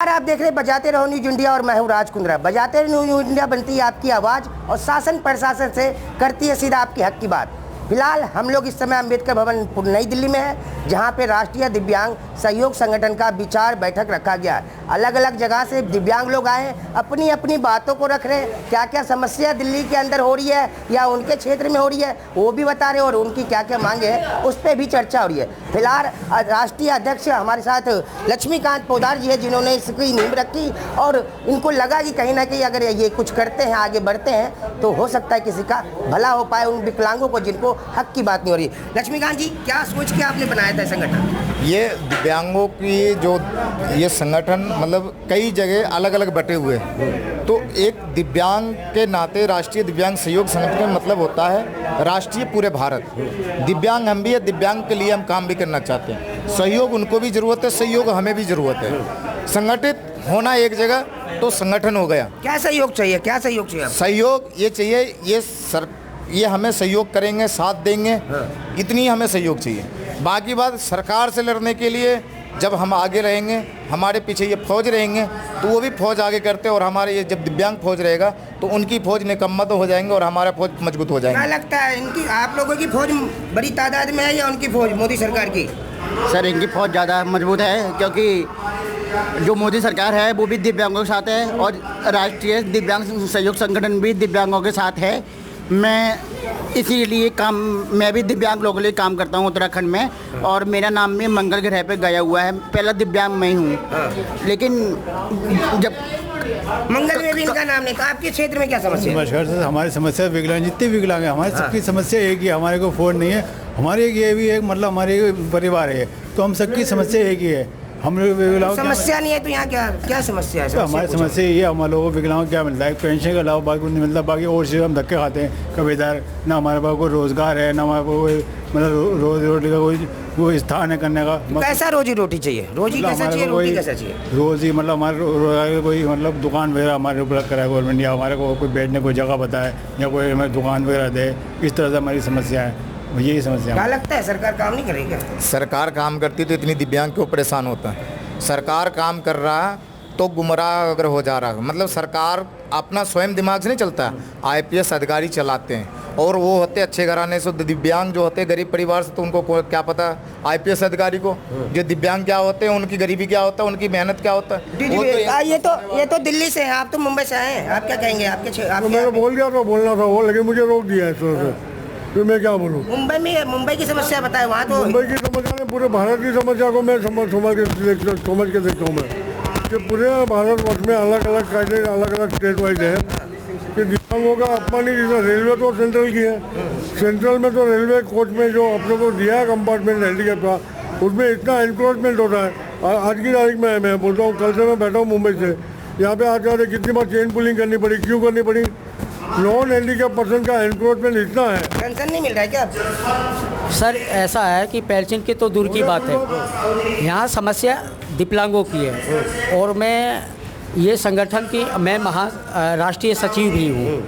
आप देख रहे बजाते रहो न्यूज इंडिया और मैं हूं राज कुंद्रा। बजाते रहो न्यूज इंडिया बनती है आपकी आवाज़ और शासन प्रशासन से करती है सीधा आपकी हक की बात। फिलहाल हम लोग इस समय अंबेडकर भवन नई दिल्ली में है, जहां पे राष्ट्रीय दिव्यांग सहयोग संगठन का विचार बैठक रखा गया है। अलग अलग जगह से दिव्यांग लोग आए हैं, अपनी अपनी बातों को रख रहे हैं। क्या क्या समस्या दिल्ली के अंदर हो रही है या उनके क्षेत्र में हो रही है वो भी बता रहे हैं और उनकी क्या क्या मांगे हैं उस पर भी चर्चा हो रही है। फिलहाल राष्ट्रीय अध्यक्ष हमारे साथ लक्ष्मीकांत पोद्दार जी है, जिन्होंने इसकी नींव रखी और इनको लगा कि कहीं ना कहीं अगर ये कुछ करते हैं, आगे बढ़ते हैं तो हो सकता है किसी का भला हो पाए, उन विकलांगों को जिनको हक की बात नहीं हो रही। लक्ष्मीकांत जी, क्या सोच के आपने बनाया था संगठन? ये दिव्यांगों की जो ये संगठन मतलब कई जगह अलग अलग बटे हुए हैं, तो एक दिव्यांग के नाते राष्ट्रीय दिव्यांग सहयोग संगठन का मतलब होता है राष्ट्रीय पूरे भारत। दिव्यांग हम भी है, दिव्यांग के लिए हम काम भी करना चाहते हैं। सहयोग उनको भी ज़रूरत है, सहयोग हमें भी ज़रूरत है। संगठित होना एक जगह तो संगठन हो गया। क्या सहयोग चाहिए, क्या सहयोग चाहिए? सहयोग ये चाहिए, ये हमें सहयोग करेंगे, साथ देंगे, इतनी हमें सहयोग चाहिए। बाकी बात सरकार से लड़ने के लिए जब हम आगे रहेंगे, हमारे पीछे ये फौज रहेंगे तो वो भी फौज आगे करते हैं, और हमारे ये जब दिव्यांग फौज रहेगा तो उनकी फौज निकम्मा तो हो जाएंगे और हमारा फौज मजबूत हो जाएंगे। क्या लगता है इनकी, आप लोगों की फौज बड़ी तादाद में है या उनकी फौज मोदी सरकार की? सर, इनकी फौज ज़्यादा मजबूत है, क्योंकि जो मोदी सरकार है वो भी दिव्यांगों के साथ है और राष्ट्रीय दिव्यांग सहयोग संगठन भी दिव्यांगों के साथ है। मैं भी दिव्यांग लोगों के लिए काम करता हूँ उत्तराखंड में, और मेरा नाम भी मंगल ग्रह पे गया हुआ है। पहला दिव्यांग मैं ही हूँ, लेकिन जब मंगल में भी इनका नाम नहीं था। आपके क्षेत्र में क्या समस्या है? नमस्कार सर, हमारी समस्या विकलांग जितने विकलांग हैं, हमारी सबकी समस्या एक ही है। हमारे को फोन नहीं है, हमारे ये भी एक मतलब हमारे परिवार है, तो हम सबकी समस्या एक ही है। हम लोग विकलांग समस्या नहीं है तो यहाँ क्या समस्या है? तो हमारी समस्या ये, हम लोगों को विकलांग क्या मिलता है, पेंशन के अलावा बाकी नहीं मिलता। बाकी और चीज़ हम धक्के खाते हैं कभी इधर, ना हमारे पास कोई रोज़गार है, ना हमारे पास कोई मतलब रोजी रोटी का कोई स्थान है करने का। कैसा रोजी रोटी चाहिए? रोजी कैसा चाहिए, रोटी कैसा चाहिए? रोजी मतलब हमारे रोजगार कोई मतलब दुकान वगैरह हमारे उपलब्ध कराए गवर्नमेंट, या हमारे को कोई बैठने को जगह बताए, या कोई हमें दुकान वगैरह दे। इस तरह से हमारी समस्या है, यही समस्या है। क्या लगता है सरकार काम नहीं करेगी क्या? सरकार काम करती तो इतनी दिव्यांग क्यों परेशान होता है? सरकार काम कर रहा है तो गुमराह अगर हो जा रहा है, मतलब सरकार अपना स्वयं दिमाग से नहीं चलता। आईपीएस अधिकारी चलाते हैं और वो होते अच्छे घराने से। दिव्यांग जो होते गरीब परिवार से, तो उनको क्या पता आईपीएस अधिकारी को जो दिव्यांग क्या होते हैं, उनकी गरीबी क्या होता है, उनकी मेहनत क्या होता है। ये तो दिल्ली से हैं, आप तो मुंबई से आए हैं, आप क्या कहेंगे? आपके मैं बोल गया था, बोलना था वो, लेकिन मुझे रोक दिया है। तो मैं क्या बोलूँ? मुंबई की समस्या बताए। वहाँ तो मुंबई की समस्या ने पूरे भारत की समस्या को मैं समझ के देखता हूँ मैं कि पूरे भारतवर्ष में अलग अलग कायदे अलग अलग स्टेट वाइज है कि दिव्यांगों का अपमान नहीं। जैसा रेलवे तो सेंट्रल की है, सेंट्रल में तो रेलवे कोच में जो अपने को दिया है कंपार्टमेंट हैंडीकैप का, उसमें इतना एनक्रोचमेंट होता है। आज की तारीख में मैं बोलता हूँ, कल से मैं बैठा हूँ मुंबई से, यहाँ पे आते कितनी बार चेन पुलिंग करनी पड़ी, क्यों करनी पड़ी? नॉन हैंडीकैप पर्सन का एनक्रोचमेंट इतना है। पेंशन नहीं मिल रहा है क्या? सर, ऐसा है कि पेंशन की तो दूर की बात है, यहाँ समस्या दिव्यांगों की है। और मैं ये संगठन की राष्ट्रीय सचिव भी हूँ,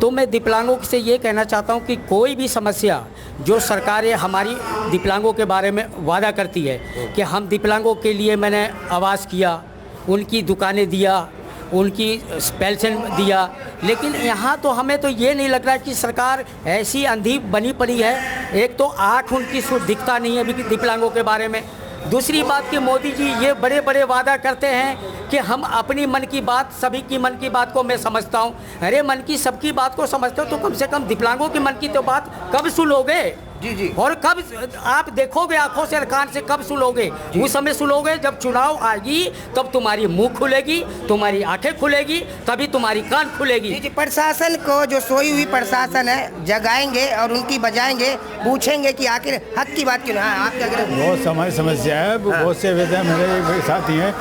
तो मैं दिव्यांगों से ये कहना चाहता हूँ कि कोई भी समस्या जो सरकारें हमारी दिव्यांगों के बारे में वादा करती है कि हम दिव्यांगों के लिए मैंने आवास किया, उनकी दुकानें दिया, उनकी पेंशन दिया, लेकिन यहाँ तो हमें तो ये नहीं लग रहा है कि सरकार ऐसी अंधी बनी पड़ी है। एक तो आँख उनकी दिखता नहीं है दिव्यांगों के बारे में। दूसरी बात कि मोदी जी ये बड़े बड़े वादा करते हैं कि हम अपनी मन की बात, सभी की मन की बात को मैं समझता हूँ। अरे मन की सबकी बात को समझते हो तो कम से कम दिव्यांगों की मन की तो बात कब सुनोगे? जी। और कब आप देखोगे आंखों से, कान से, कब सुनोगे? उस समय सुनोगे जब चुनाव आएगी, तब तुम्हारी मुंह खुलेगी, तुम्हारी आंखें खुलेगी, तभी तुम्हारी कान खुलेगी। जी। प्रशासन को, जो सोई हुई प्रशासन है, जगाएंगे और उनकी बजाएंगे, पूछेंगे कि आखिर हक की बात क्यों ना। आप क्या करें? बहुत हमारी समस्या है। बहुत से मेरे साथी हैं,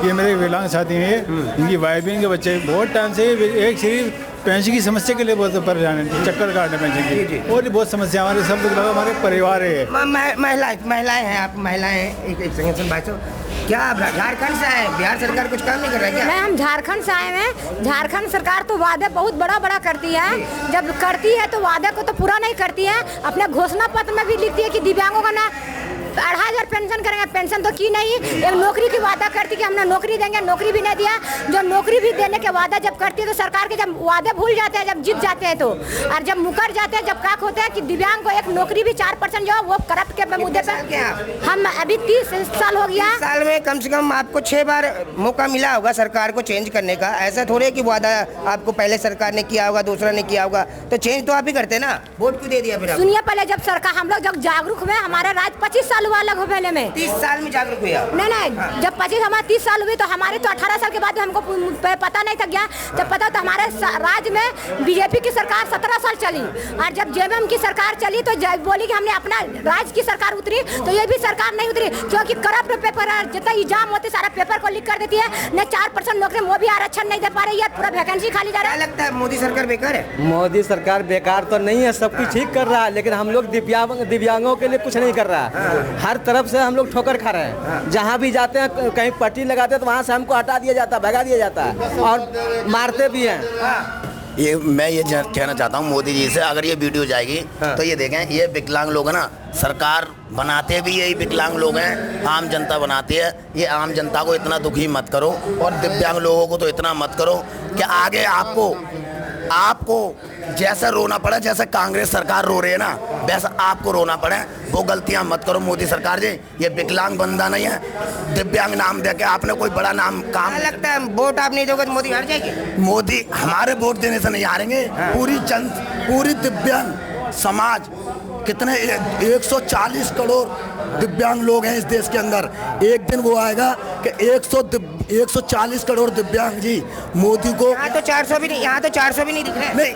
ये मेरे विकलांग साथी हैं, इनकी वाइफ भी, इनके बच्चे बहुत टाइम से एक सिर्फ पेंशन की समस्या के लिए बहुत परेशान है, चक्कर काटने पेंशन की, और भी बहुत समस्या हमारे सब लोग हमारे परिवार है। महिलाएं हैं, आप महिलाएं हैं। एक सेकंड भाई साहब, क्या आप झारखंड से आए? बिहार सरकार कुछ काम नहीं कर रहा है क्या? नहीं, हम झारखंड से आए हैं। झारखंड सरकार तो वादे बहुत बड़ा करती है, जब करती है तो वादे को तो पूरा नहीं करती है। अपने घोषणा पत्र में भी लिखती है कि दिव्यांगों का ना 2,500 पेंशन करेंगे, पेंशन तो की नहीं। एक नौकरी की वादा करती कि हमने नौकरी देंगे, नौकरी भी नहीं दिया। जो नौकरी भी देने के वादा जब करती है तो सरकार के जब वादे भूल जाते हैं, जब जीत जाते हैं तो, और जब मुकर जाते हैं, जब काक होते हैं कि दिव्यांग को एक नौकरी भी 4% जो है वो करप्ट के मुद्दे पे हम अभी 30 साल हो गया। साल में कम से कम आपको 6 बार मौका मिला होगा सरकार को चेंज करने का। ऐसा थोड़े कि वादा आपको पहले सरकार ने किया होगा, दूसरा ने किया होगा, तो चेंज तो आप ही करते ना, वोट क्यों दे दिया फिर? सुनिए, पहले जब सरकार हम लोग जब जागरूक हुए, हमारा राज 25 साल हुआ अलग हो पहले में। 30 साल में जागरूक हुआ? नहीं, जब 25 हमारे 30 साल हुए तो हमारे तो 18 साल के बाद हमको पता नहीं था गया। जब पता तो हमारे राज्य में बीजेपी की सरकार 17 साल चली, और जब जेएमएम की सरकार चली तो बोली कि हमने अपना राज्य की सरकार उतरी, तो ये भी सरकार नहीं उतरी, क्योंकि करप्ट पेपर जितना एग्जाम होते सारा पेपर को लीक कर देती है। न 4% नौकरी वो भी आरक्षण नहीं दे पा रही है, पूरा वैकेंसी खाली जा रहा है। लगता है मोदी सरकार बेकार है? मोदी सरकार बेकार तो नहीं है, सब कुछ ठीक कर रहा है, लेकिन हम लोग दिव्यांगों के लिए कुछ नहीं कर रहा है। हर तरफ से हम लोग ठोकर खा रहे हैं। जहाँ भी जाते हैं, कहीं पट्टी लगाते हैं तो वहाँ से हमको हटा दिया जाता है, भगा दिया जाता है और मारते भी हैं। ये मैं ये कहना चाहता हूँ मोदी जी से, अगर ये वीडियो जाएगी तो ये देखें, ये विकलांग लोग है ना, सरकार बनाते भी यही विकलांग लोग हैं, आम जनता बनाती है। ये आम जनता को इतना दुखी मत करो और दिव्यांग लोगों को तो इतना मत करो कि आगे आपको जैसा रोना पड़े, जैसे कांग्रेस सरकार रो रही है ना, वैसा आपको रोना पड़े। वो गलतियां मत करो मोदी सरकार जी। ये विकलांग बंदा नहीं है, दिव्यांग नाम देके आपने कोई बड़ा नाम काम। लगता है वोट आप नहीं दोगे तो मोदी हार जाएगी? मोदी हमारे वोट देने से नहीं हारेंगे। पूरी दिव्यांग समाज, कितने 140 करोड़ दिव्यांग लोग हैं इस देश के अंदर। एक दिन वो आएगा कि 140 करोड़ दिव्यांग जी मोदी को। यहाँ तो 400 भी नहीं दिख रहे। नहीं,